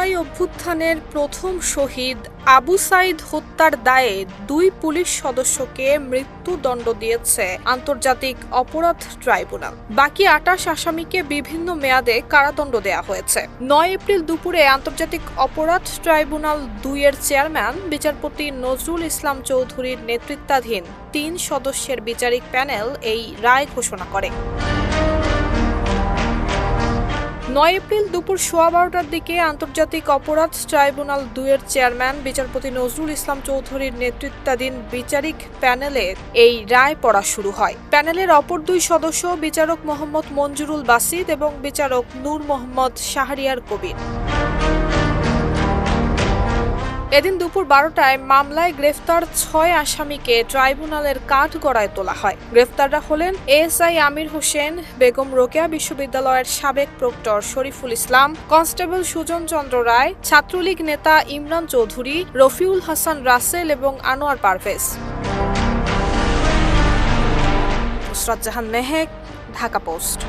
জুলাই অভ্যুত্থানের প্রথম শহীদ আবু সাইদ হত্যার দায়ে 2 পুলিশ সদস্যকে মৃত্যুদণ্ড দিয়েছে আন্তর্জাতিক অপরাধ ট্রাইব্যুনাল। বাকি 28 আসামিকে বিভিন্ন মেয়াদে কারাদণ্ড দেওয়া হয়েছে। 9 এপ্রিল দুপুরে আন্তর্জাতিক অপরাধ ট্রাইব্যুনাল 2 এর চেয়ারম্যান বিচারপতি নজরুল ইসলাম চৌধুরীর নেতৃত্বাধীন 3 সদস্যের বিচারিক প্যানেল এই রায় ঘোষণা করে। 9 এপ্রিল দুপুর 12:15টার দিকে আন্তর্জাতিক অপরাধ ট্রাইব্যুনাল 2 এর চেয়ারম্যান বিচারপতি নজরুল ইসলাম চৌধুরীর নেতৃত্বাধীন বিচারিক প্যানেলে এই রায় পড়া শুরু হয়। প্যানেলের অপর 2 সদস্য বিচারক মোহাম্মদ মঞ্জুরুল বাসিদ এবং বিচারক নূর মোহাম্মদ শাহরিয়ার কবির। এদিন দুপুর 12টায় মামলায় গ্রেফতার 6 আসামিকে ট্রাইব্যুনালের কাঠগড়ায় তোলা হয়। গ্রেফতাররা হলেন এএসআই আমির হোসেন, বেগম রোকেয়া বিশ্ববিদ্যালয়ের সাবেক প্রক্টর শরীফুল ইসলাম, কনস্টেবল সুজন চন্দ্র রায়, ছাত্রলীগ নেতা ইমরান চৌধুরী, রফিউল হাসান রাসেল এবং আনোয়ার পারভেজ। নুসরাত জাহান মেহেক, ঢাকা পোস্ট।